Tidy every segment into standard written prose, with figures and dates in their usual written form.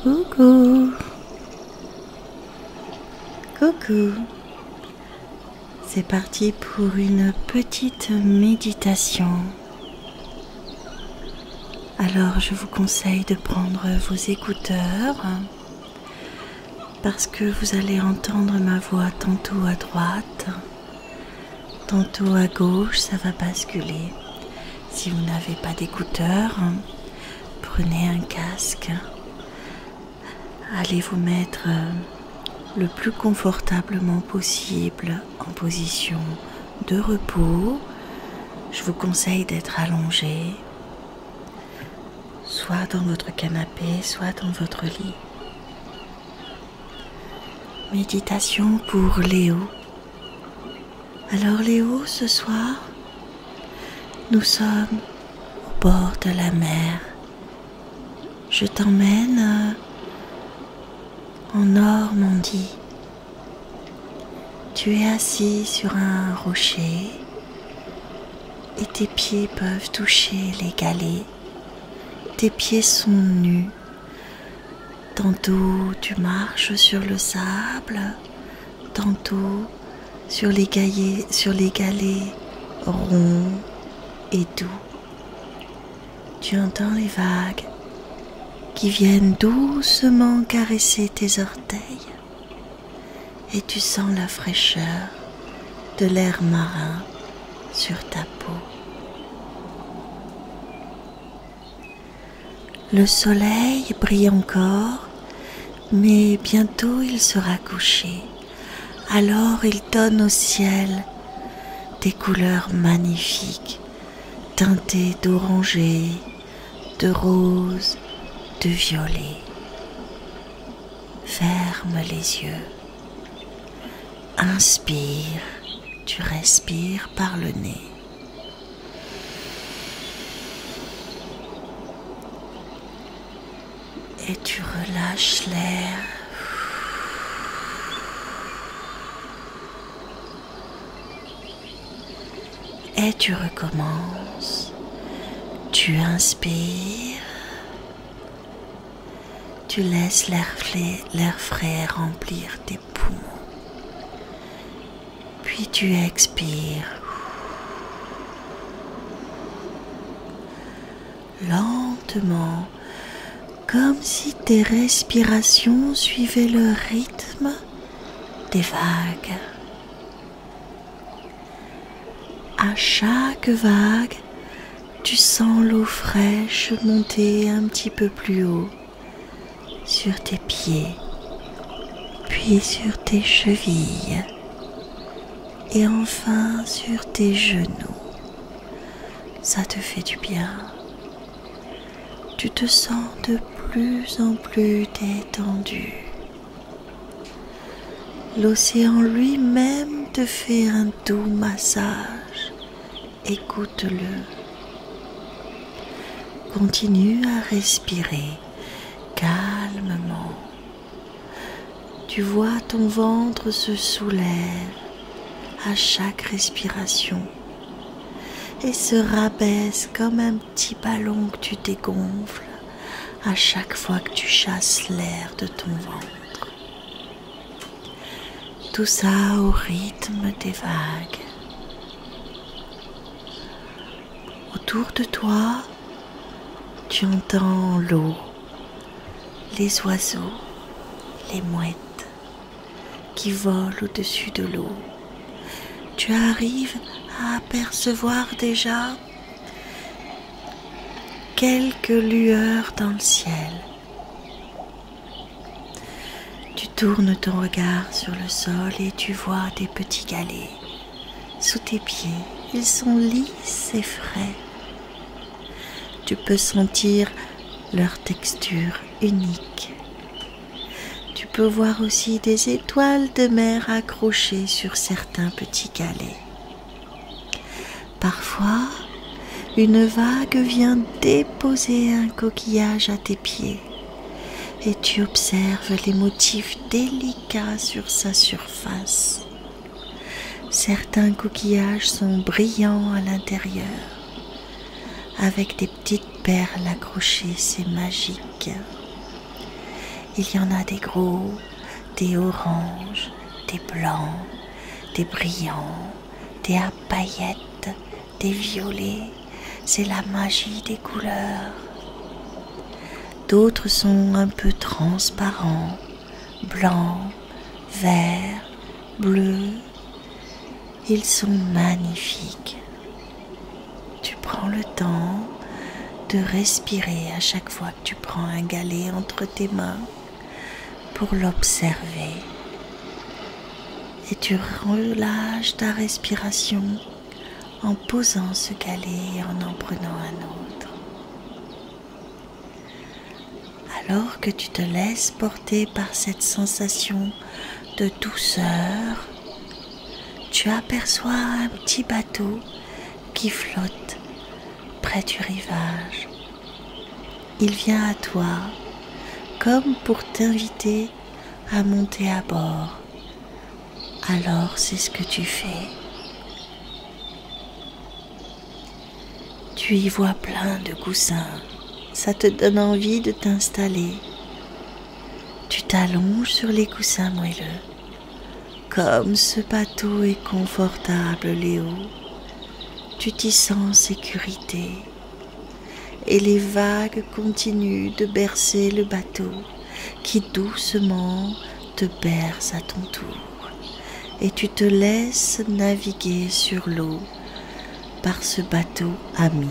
Coucou. Coucou. C'est parti pour une petite méditation. Alors je vous conseille de prendre vos écouteurs parce que vous allez entendre ma voix tantôt à droite, tantôt à gauche, ça va basculer. Si vous n'avez pas d'écouteurs, prenez un casque. Allez vous mettre le plus confortablement possible en position de repos. Je vous conseille d'être allongé, soit dans votre canapé, soit dans votre lit. Méditation pour Léo. Alors Léo, ce soir, nous sommes au bord de la mer. Je t'emmène en Normandie. Tu es assis sur un rocher et tes pieds peuvent toucher les galets. Tes pieds sont nus. Tantôt tu marches sur le sable, tantôt sur les galets ronds et doux. Tu entends les vagues qui viennent doucement caresser tes orteils et tu sens la fraîcheur de l'air marin sur ta peau. Le soleil brille encore, mais bientôt il sera couché. Alors il donne au ciel des couleurs magnifiques, teintées d'orangé, de rose, de violet. Ferme les yeux. Inspire, tu respires par le nez. Et tu relâches l'air. Et tu recommences. Tu inspires. Tu laisses l'air frais remplir tes poumons. Puis tu expires. Lentement, comme si tes respirations suivaient le rythme des vagues. À chaque vague, tu sens l'eau fraîche monter un petit peu plus haut sur tes pieds, puis sur tes chevilles et enfin sur tes genoux. Ça te fait du bien. Tu te sens de plus en plus détendu. L'océan lui-même te fait un doux massage. Écoute-le. Continue à respirer calmement. Tu vois ton ventre se soulève à chaque respiration et se rabaisse comme un petit ballon que tu dégonfles à chaque fois que tu chasses l'air de ton ventre. Tout ça au rythme des vagues. Autour de toi, tu entends l'eau, les oiseaux, les mouettes qui volent au-dessus de l'eau. Tu arrives à apercevoir déjà quelques lueurs dans le ciel. Tu tournes ton regard sur le sol et tu vois des petits galets sous tes pieds. Ils sont lisses et frais. Tu peux sentir leur texture unique. Tu peux voir aussi des étoiles de mer accrochées sur certains petits galets. Parfois, une vague vient déposer un coquillage à tes pieds et tu observes les motifs délicats sur sa surface. Certains coquillages sont brillants à l'intérieur, avec des petites perles accrochées, c'est magique. Il y en a des gros, des oranges, des blancs, des brillants, des à paillettes, des violets. C'est la magie des couleurs. D'autres sont un peu transparents, blancs, verts, bleus. Ils sont magnifiques. Tu prends le temps de respirer à chaque fois que tu prends un galet entre tes mains pour l'observer. Et tu relâches ta respiration en posant ce galet et en prenant un autre. Alors que tu te laisses porter par cette sensation de douceur, tu aperçois un petit bateau qui flotte près du rivage. Il vient à toi comme pour t'inviter à monter à bord. Alors c'est ce que tu fais. Tu y vois plein de coussins. Ça te donne envie de t'installer. Tu t'allonges sur les coussins moelleux. Comme ce bateau est confortable, Léo, tu t'y sens en sécurité. Et les vagues continuent de bercer le bateau qui doucement te berce à ton tour. Et tu te laisses naviguer sur l'eau par ce bateau ami.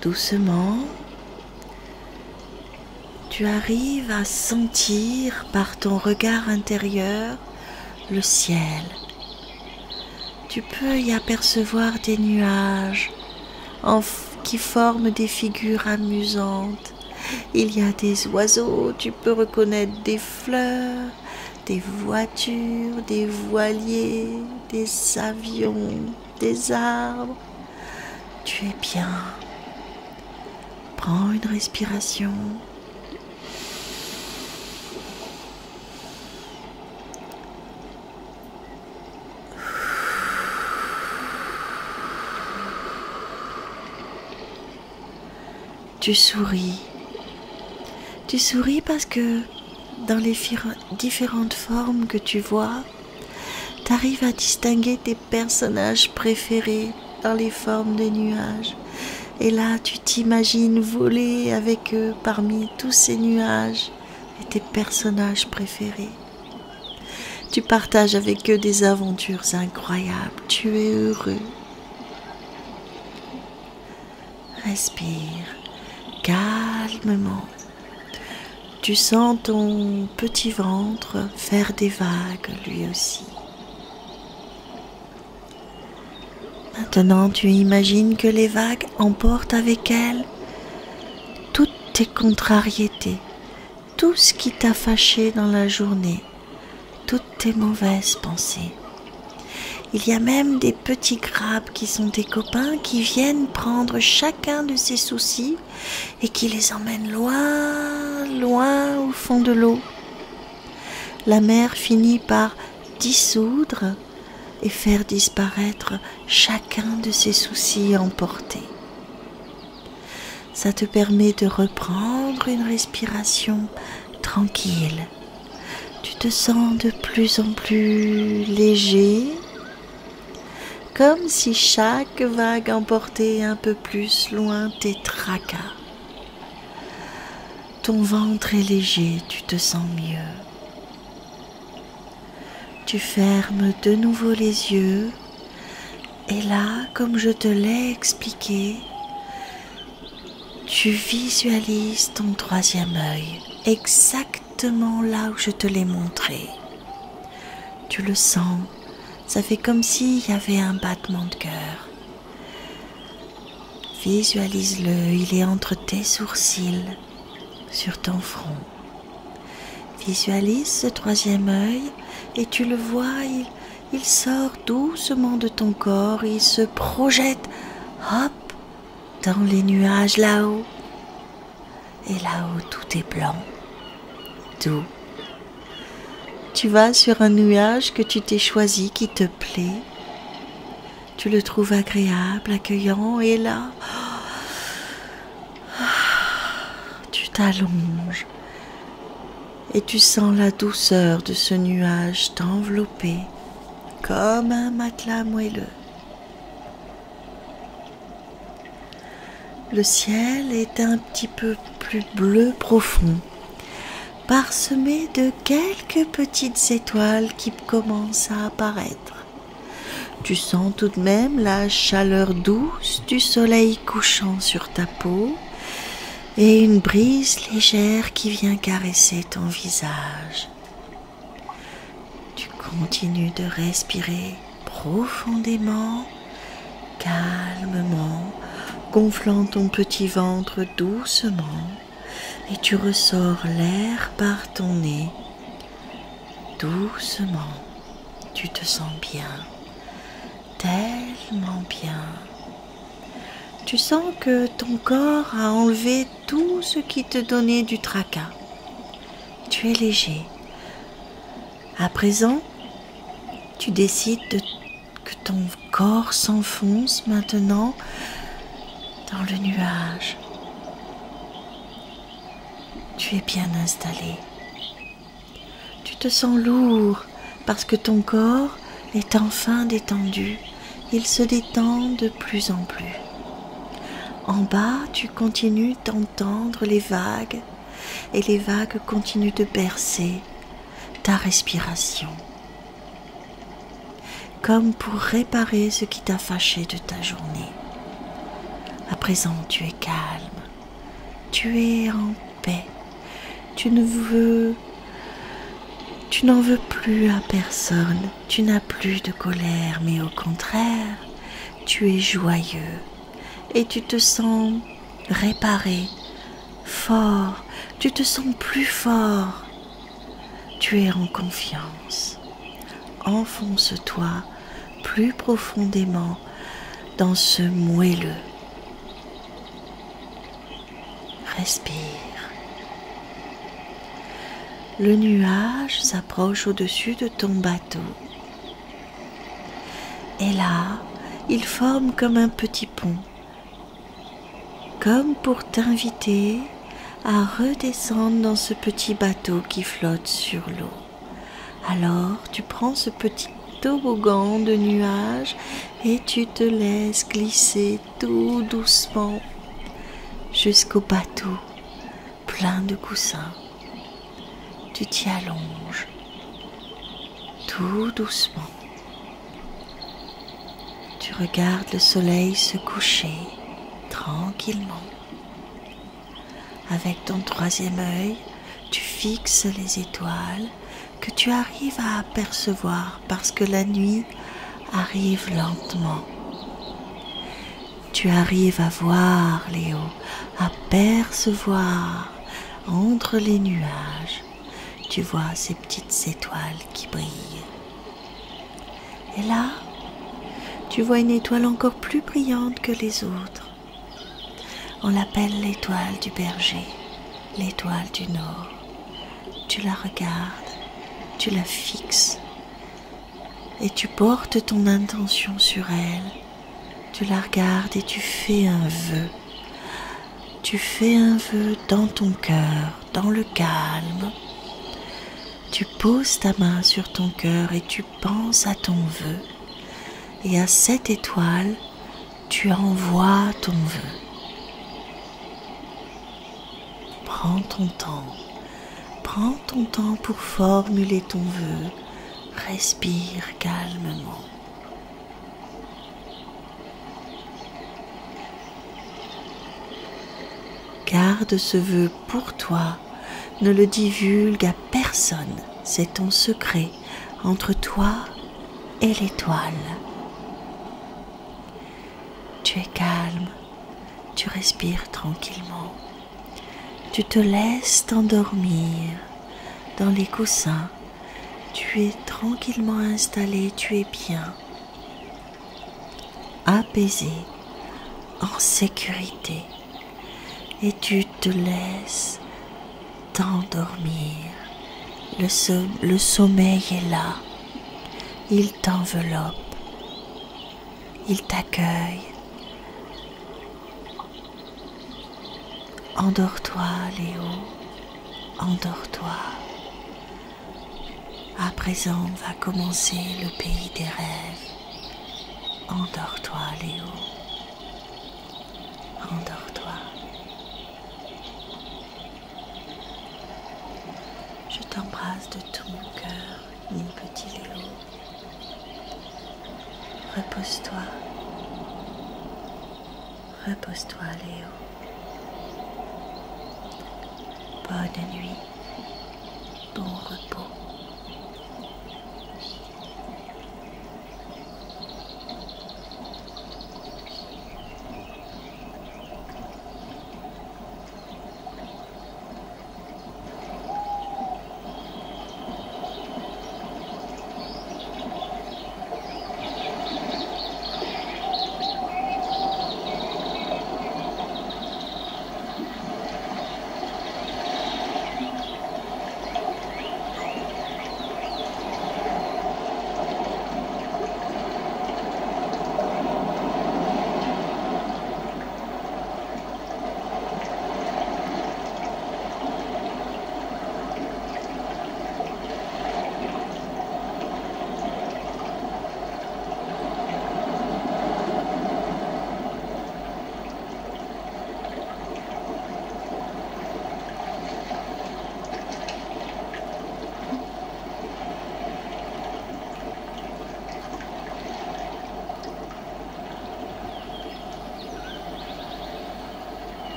Doucement, tu arrives à sentir par ton regard intérieur le ciel. Tu peux y apercevoir des nuages qui forment des figures amusantes. Il y a des oiseaux, tu peux reconnaître des fleurs, des voitures, des voiliers, des avions, des arbres. Tu es bien. Prends une respiration. Tu souris. Tu souris parce que dans les différentes formes que tu vois, tu arrives à distinguer tes personnages préférés dans les formes des nuages. Et là, tu t'imagines voler avec eux parmi tous ces nuages et tes personnages préférés. Tu partages avec eux des aventures incroyables. Tu es heureux. Respire calmement. Tu sens ton petit ventre faire des vagues lui aussi. Maintenant, tu imagines que les vagues emportent avec elles toutes tes contrariétés, tout ce qui t'a fâché dans la journée, toutes tes mauvaises pensées. Il y a même des petits crabes qui sont tes copains qui viennent prendre chacun de ces soucis et qui les emmènent loin, loin au fond de l'eau. La mer finit par dissoudre et faire disparaître chacun de ces soucis emportés. Ça te permet de reprendre une respiration tranquille. Tu te sens de plus en plus léger, comme si chaque vague emportait un peu plus loin tes tracas. Ton ventre est léger, tu te sens mieux. Tu fermes de nouveau les yeux et là, comme je te l'ai expliqué, tu visualises ton troisième œil, exactement là où je te l'ai montré. Tu le sens, ça fait comme s'il y avait un battement de cœur. Visualise-le, il est entre tes sourcils, sur ton front. Visualise ce troisième œil et tu le vois, il sort doucement de ton corps, il se projette, hop, dans les nuages là-haut. Et là-haut, tout est blanc, doux. Tu vas sur un nuage que tu t'es choisi, qui te plaît. Tu le trouves agréable, accueillant, et là, tu t'allonges et tu sens la douceur de ce nuage t'envelopper comme un matelas moelleux. Le ciel est un petit peu plus bleu profond, parsemé de quelques petites étoiles qui commencent à apparaître. Tu sens tout de même la chaleur douce du soleil couchant sur ta peau et une brise légère qui vient caresser ton visage. Tu continues de respirer profondément, calmement, gonflant ton petit ventre doucement, et tu ressors l'air par ton nez. Doucement, tu te sens bien, tellement bien. Tu sens que ton corps a enlevé tout ce qui te donnait du tracas. Tu es léger. À présent, tu décides que ton corps s'enfonce maintenant dans le nuage. Tu es bien installé. Tu te sens lourd parce que ton corps est enfin détendu. Il se détend de plus en plus. En bas, tu continues d'entendre les vagues et les vagues continuent de bercer ta respiration, comme pour réparer ce qui t'a fâché de ta journée. À présent, tu es calme, tu es en paix, tu n'en veux plus à personne, tu n'as plus de colère, mais au contraire, tu es joyeux et tu te sens réparé, fort, tu te sens plus fort, tu es en confiance. Enfonce-toi plus profondément dans ce moelleux. Respire. Le nuage s'approche au-dessus de ton bateau. Et là, il forme comme un petit pont, comme pour t'inviter à redescendre dans ce petit bateau qui flotte sur l'eau. Alors, tu prends ce petit toboggan de nuages et tu te laisses glisser tout doucement jusqu'au bateau plein de coussins. Tu t'y allonges tout doucement. Tu regardes le soleil se coucher tranquillement. Avec ton troisième œil, tu fixes les étoiles que tu arrives à apercevoir parce que la nuit arrive lentement. Tu arrives à voir, Léo, à percevoir entre les nuages. Tu vois ces petites étoiles qui brillent. Et là, tu vois une étoile encore plus brillante que les autres. On l'appelle l'étoile du berger, l'étoile du Nord. Tu la regardes, tu la fixes et tu portes ton intention sur elle. Tu la regardes et tu fais un vœu. Tu fais un vœu dans ton cœur, dans le calme. Tu poses ta main sur ton cœur et tu penses à ton vœu. Et à cette étoile, tu envoies ton vœu. Prends ton temps pour formuler ton vœu. Respire calmement. Garde ce vœu pour toi, ne le divulgue à personne, c'est ton secret entre toi et l'étoile. Tu es calme, tu respires tranquillement, tu te laisses t'endormir dans les coussins, tu es tranquillement installé, tu es bien, apaisé, en sécurité. Et tu te laisses t'endormir. Le sommeil est là. Il t'enveloppe. Il t'accueille. Endors-toi, Léo, endors-toi. À présent va commencer le pays des rêves. Endors-toi, Léo, endors-toi. Je t'embrasse de tout mon cœur, mon petit Léo. Repose-toi, repose-toi, Léo. Bonne nuit, bon repos.